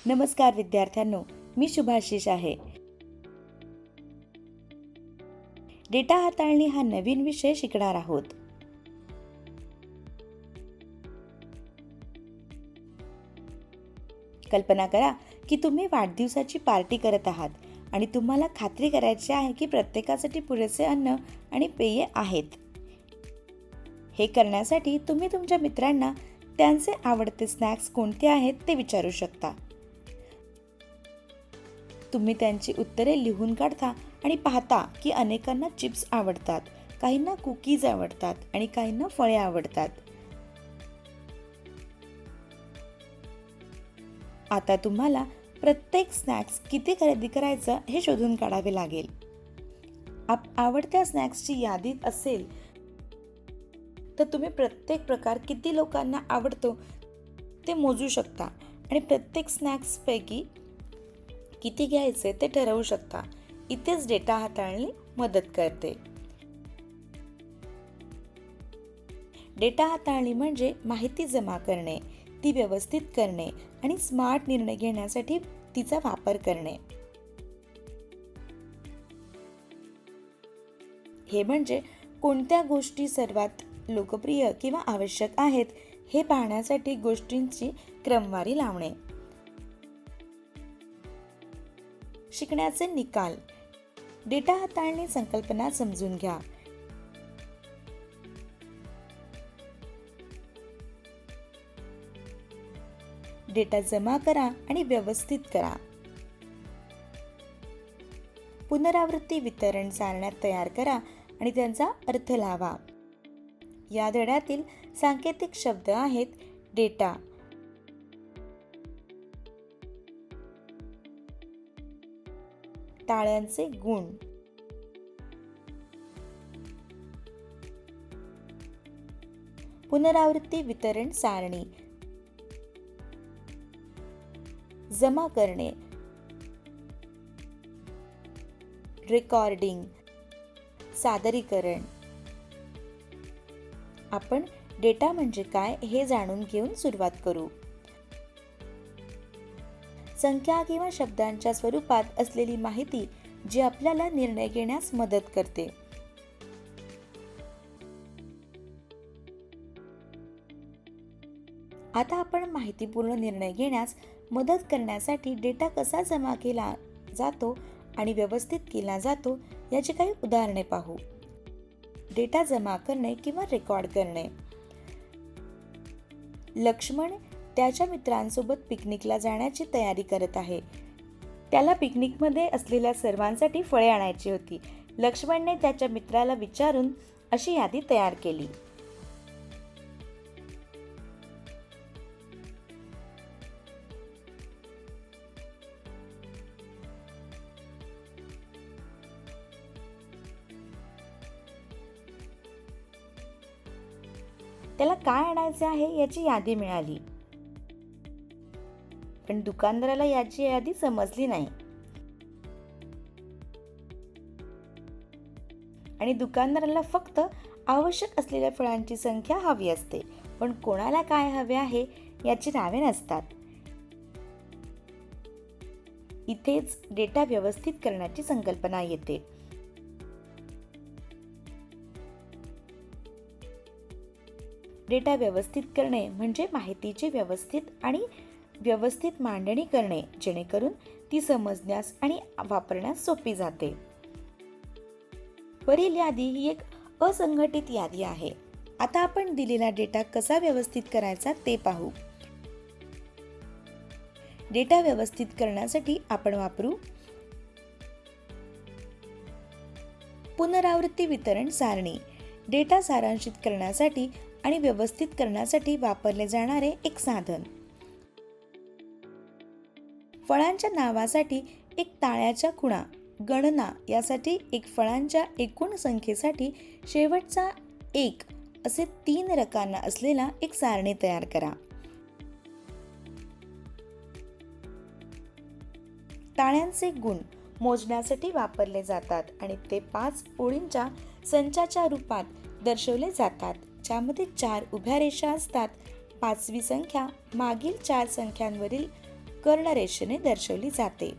नमस्कार विद्यार्थ्यांनो, मी शुभाशिष आहे. डेटा हाताळणी हा नवीन विषय शिकणार आहोत. कल्पना करा की तुम्ही वाढदिवसाची पार्टी करत आहात आणि तुम्हाला खात्री करायची आहे की प्रत्येकासाठी पुरेसे अन्न आणि पेये आहेत. हे करण्यासाठी तुम्ही तुमच्या मित्रांना त्यांचे आवडते स्नॅक्स कोणते आहेत ते विचारू शकता. तुम्ही त्यांची उत्तरे लिहून काढता आणि पाहता की अनेकांना चिप्स आवडतात, काहींना कुकीज आवडतात आणि काहींना फळे आवडतात. आता तुम्हाला प्रत्येक स्नॅक्स किती खरेदी करायचं हे शोधून काढावे लागेल. आवडत्या स्नॅक्सची यादी असेल तर तुम्ही प्रत्येक प्रकार किती लोकांना आवडतो ते मोजू शकता आणि प्रत्येक स्नॅक्स पैकी किती घ्यायचे ते ठरवू शकता. इथेच डेटा हाताळणी मदत करते. डेटा हाताळणी म्हणजे माहिती जमा करणे, ती व्यवस्थित करणे आणि स्मार्ट निर्णय घेण्यासाठी तिचा वापर करणे. हे म्हणजे कोणत्या गोष्टी सर्वात लोकप्रिय किंवा आवश्यक आहेत हे पाहण्यासाठी गोष्टींची क्रमवारी लावणे. शिकण्याचे निकाल. डेटा हाताळणी संकल्पना समजून घ्या. डेटा जमा करा आणि व्यवस्थित करा. पुनरावृत्ती वितरण सारण्या तयार करा आणि त्यांचा अर्थ लावा. या धड्यातील सांकेतिक शब्द आहेत डेटा, ताळ्यांचे गुण, पुनरावृत्ती वितरण सारणी, जमा करणे, रेकॉर्डिंग, सादरीकरण. आपण डेटा म्हणजे काय हे जाणून घेऊन सुरुवात करू. संख्या किंवा शब्दांच्या स्वरूपात असलेली माहिती जी आपल्याला निर्णय घेण्यास मदत करते. आता आपण माहितीपूर्ण निर्णय घेण्यास मदत करण्यासाठी डेटा कसा जमा केला जातो आणि व्यवस्थित केला जातो याची काही उदाहरणे पाहू. डेटा जमा करणे किंवा रेकॉर्ड करणे. लक्ष्मण त्याच्या मित्रांसोबत पिकनिकला जाण्याची तयारी करत आहे. त्याला पिकनिकमध्ये असलेल्या सर्वांसाठी फळे आणायची होती. लक्ष्मणने त्याच्या मित्राला विचारून अशी यादी तयार केली. त्याला काय आणायचे आहे याची यादी मिळाली, पण दुकानदाराला याची यादी समजली नाही आणि दुकानदाराला फक्त आवश्यक असलेल्या फळांची संख्या हवी असते, पण कोणाला काय हवे आहे याची नावे नसतात. इथेच डेटा व्यवस्थित करण्याची संकल्पना येते. डेटा व्यवस्थित करणे म्हणजे माहितीची व्यवस्थित मांडणी करणे, जेणेकरून ती समजण्यास आणि वापरण्यास सोपी जाते. वरील यादी ही एक असंघटित यादी आहे. आता आपण दिलेला डेटा कसा व्यवस्थित करायचा ते पाहू. डेटा व्यवस्थित करण्यासाठी आपण वापरू पुनरावृत्ती वितरण सारणी. डेटा सारांशित करण्यासाठी आणि व्यवस्थित करण्यासाठी वापरले जाणारे एक साधन. फळांच्या नावासाठी एक ताळ्याच्या खुणा, गणना यासाठी एक फळांच्या एकूण संख्येसाठी शेवटचा एक असे 3 रकाना असलेला एक सारणी तयार करा. ताळ्यांचे गुण मोजण्यासाठी वापरले जातात आणि ते 5 ओळींच्या संचाच्या रूपात दर्शवले जातात, ज्यामध्ये 4 उभ्या रेषा असतात. 5वी संख्या मागील 4 संख्यांवरील कर्णरेषेने दर्शवली जाते.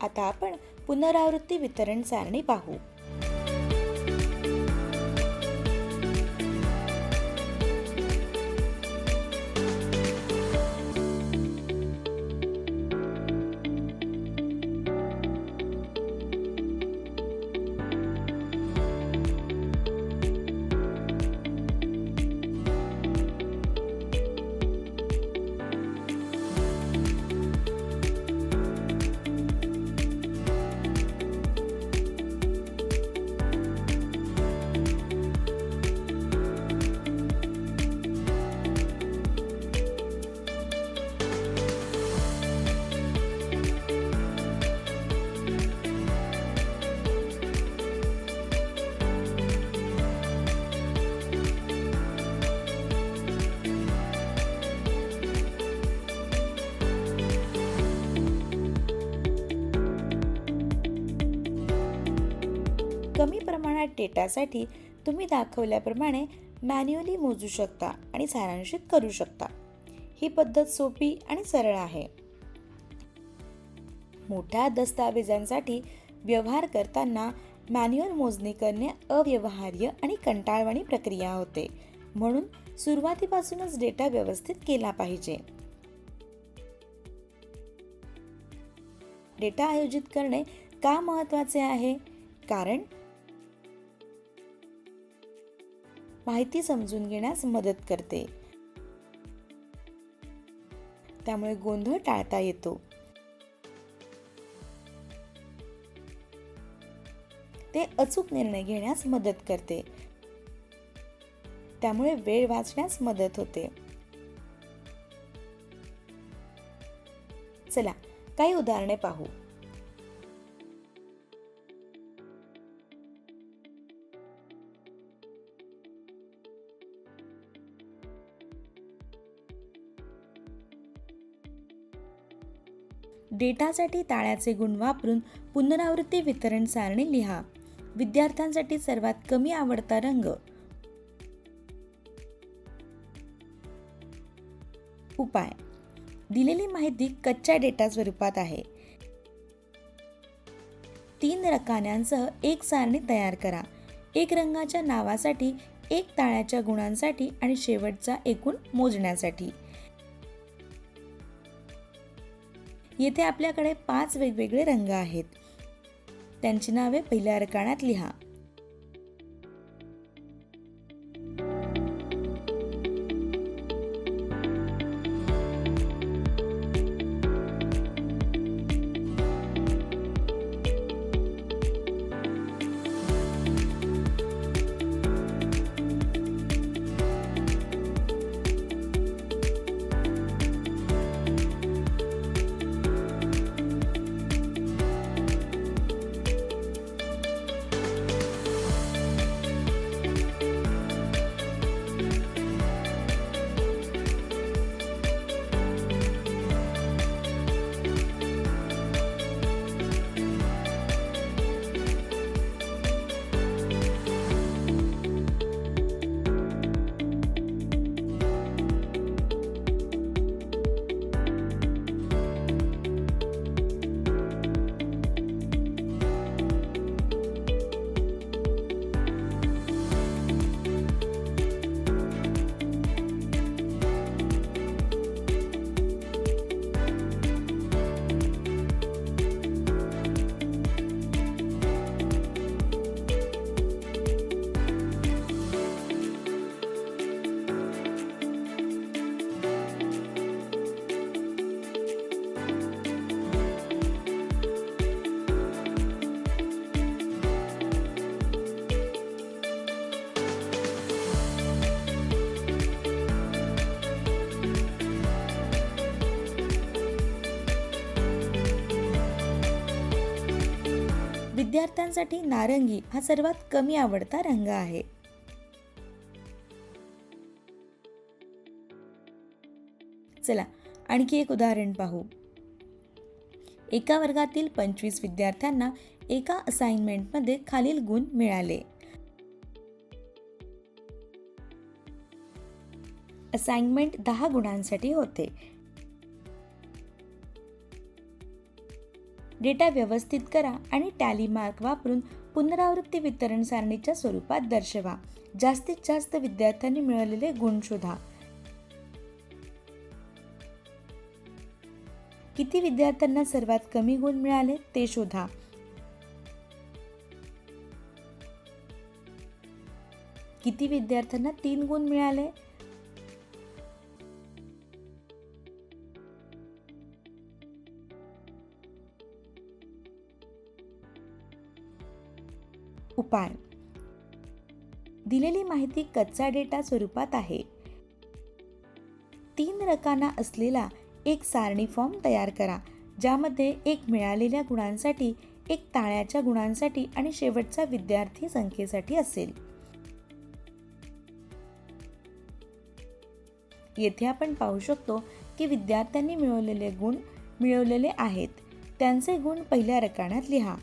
आता आपण पुनरावृत्ती वितरण सारणी पाहू. कमी प्रमाणात डेटासाठी तुम्ही दाखवल्याप्रमाणे मॅन्युअली मोजू शकता आणि सारांशित करू शकता. ही पद्धत सोपी आणि सरळ आहे. मोठ्या दस्तावेजांसाठी व्यवहार करताना मॅन्युअल मोजणी करणे अव्यवहार्य आणि कंटाळवाणी प्रक्रिया होते. म्हणून सुरुवातीपासूनच डेटा व्यवस्थित केला पाहिजे. डेटा आयोजित करणे का महत्त्वाचे आहे? कारण माहिती समजून घेण्यास मदत करते. त्यामुळे गोंधळ टाळता येतो. ते अचूक निर्णय घेण्यास मदत करते. त्यामुळे वेळ वाचण्यास मदत होते. चला काही उदाहरणे पाहू. डेटासाठी ताळ्याचे गुण वापरून पुनरावृत्ती वितरण सारणी लिहा. विद्यार्थ्यांसाठी सर्वात कमी आवडता रंग. उपाय: दिलेली माहिती कच्च्या डेटा स्वरूपात आहे. 3 रकान्यांसह एक सारणी तयार करा. एक रंगाच्या नावासाठी, एक ताळ्याच्या गुणांसाठी आणि शेवटचा एकूण मोजण्यासाठी. येथे आपल्याकडे 5 वेगवेगळे रंग आहेत. त्यांची नावे पहिल्या रकान्यात लिहा. विद्यार्थ्यांसाठी नारंगी हा सर्वात कमी आवडता रंग आहे. चला आणखी एक उदाहरण पाहू. एका वर्गातील 25 विद्यार्थ्यांना एका असाइनमेंटमध्ये खालील गुण मिळाले. असाइनमेंट 10 गुणांसाठी होते. डेटा व्यवस्थित करा आणि टॅली मार्क वापरून पुनरावृत्ती वितरण सारणीच्या स्वरूपात दर्शवा. जास्तीत जास्त विद्यार्थ्यांनी मिळवलेले गुण शोधा. किती विद्यार्थ्यांना सर्वात कमी गुण मिळाले ते शोधा. किती विद्यार्थ्यांना 3 गुण मिळाले? उपाय. दिलेली माहिती कच्चा डेटा स्वरूपात आहे. 3 रकाना असलेला एक सारणी फॉर्म तयार करा, ज्यामध्ये एक मिळालेल्या गुणांसाठी, एक टाळ्याच्या गुणांसाठी आणि शेवटचा विद्यार्थी संख्येसाठी असेल. येथे आपण पाहू शकतो की विद्यार्थ्यांनी मिळवलेले गुण मिळवलेले आहेत. त्यांचे गुण पहिल्या रकान्यात लिहा.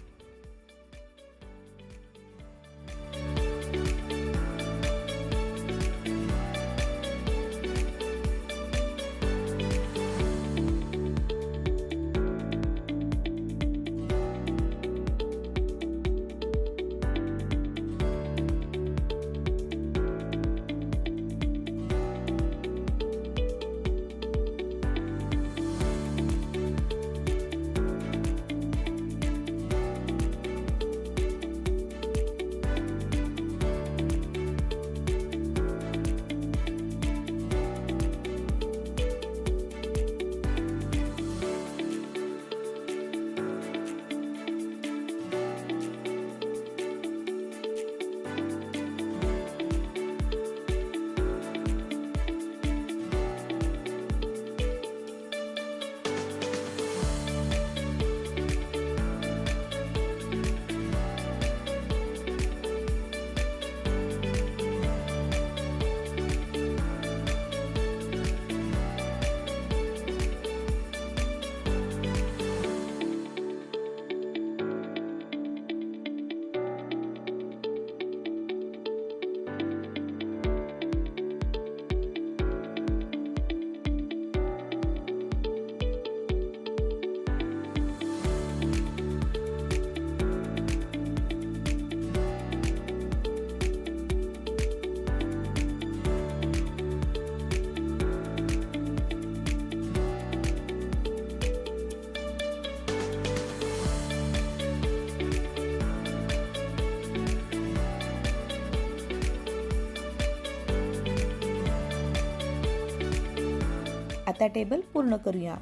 आता टेबल पूर्ण करूया.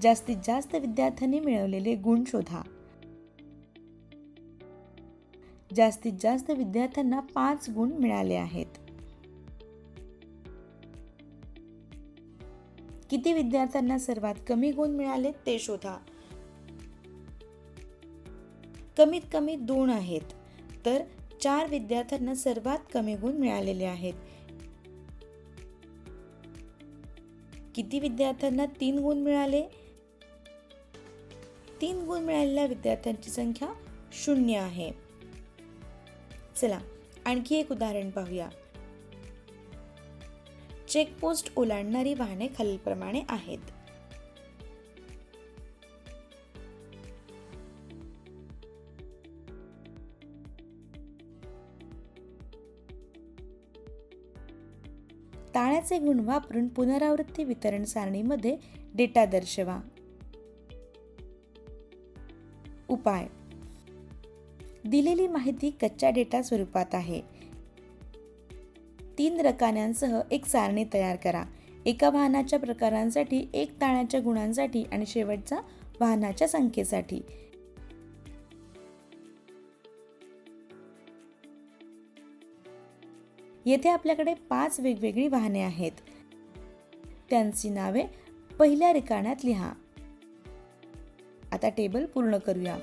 जास्तीत जास्त विद्यार्थ्यांनी मिळवलेले गुण शोधा. जास्तीत जास्त विद्यार्थ्यांना 5 गुण मिळाले आहेत. किती विद्यार्थ्यांना सर्वात कमी गुण मिळाले ते शोधा. कमीत कमी 2 आहेत, तर 4 विद्यार्थ्यांना सर्वात कमी गुण मिळालेले आहेत. किती विद्यार्थ्यांना 3 गुण मिळाले? 3 गुण मिळालेल्या विद्यार्थ्यांची संख्या 0 आहे. चला आणखी एक उदाहरण पाहूया. चेकपोस्ट ओलांडणारी वाहने खालीलप्रमाणे आहेत. टाळ्याचे गुण वापरून पुनरावृत्ती वितरण सारणीमध्ये डेटा दर्शवा. उपाय. दिलेली माहिती कच्च्या डेटा स्वरूपात आहे. 3 रकान्यांसह एक सारणी तयार करा. एका वाहनाच्या प्रकारांसाठी, एक टाळ्याच्या गुणांसाठी आणि शेवटचा वाहनाच्या संख्येसाठी. येथे आपल्याकडे 5 वेगवेगळी वाहने आहेत. त्यांची नावे पहिल्या रकान्यात लिहा. आता टेबल पूर्ण करूया.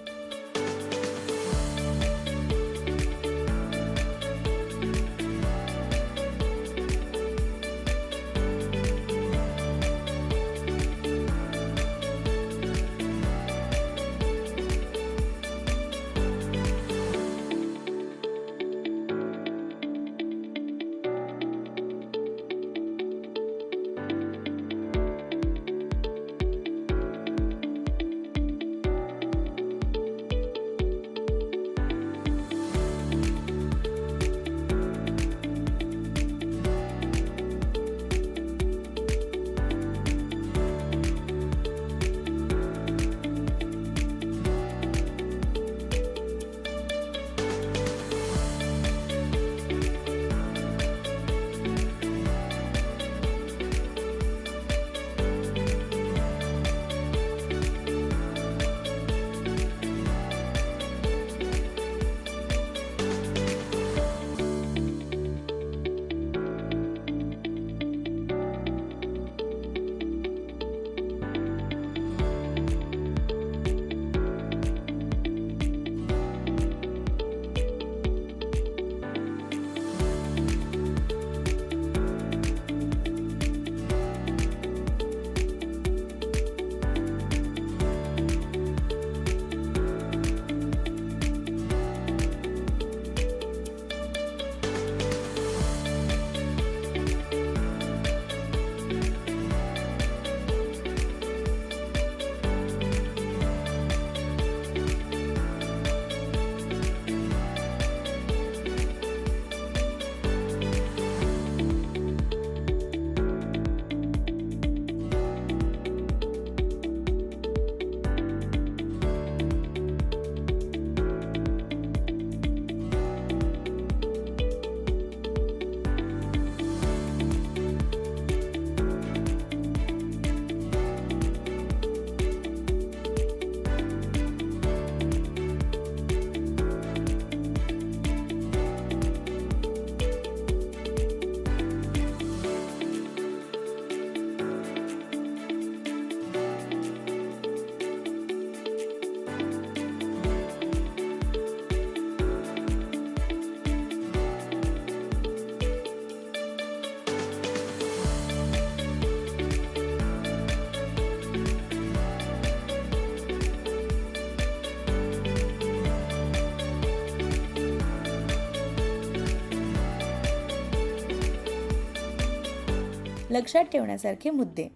लक्षात ठेवण्यासारखे मुद्दे.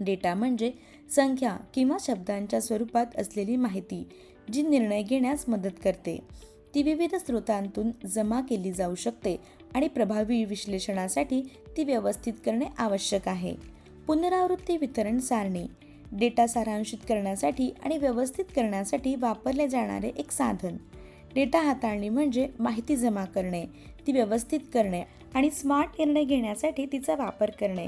डेटा म्हणजे संख्या किंवा शब्दांच्या स्वरूपात असलेली माहिती जी निर्णय घेण्यास मदत करते. ती विविध स्रोतांतून जमा केली जाऊ शकते आणि प्रभावी विश्लेषणासाठी ती व्यवस्थित करणे आवश्यक आहे. पुनरावृत्ती वितरण सारणी डेटा सारांशित करण्यासाठी आणि व्यवस्थित करण्यासाठी वापरले जाणारे एक साधन. डेटा हाताळणी म्हणजे माहिती जमा करणे, ती व्यवस्थित करणे आणि स्मार्ट निर्णय घेण्यासाठी तिचा वापर करणे.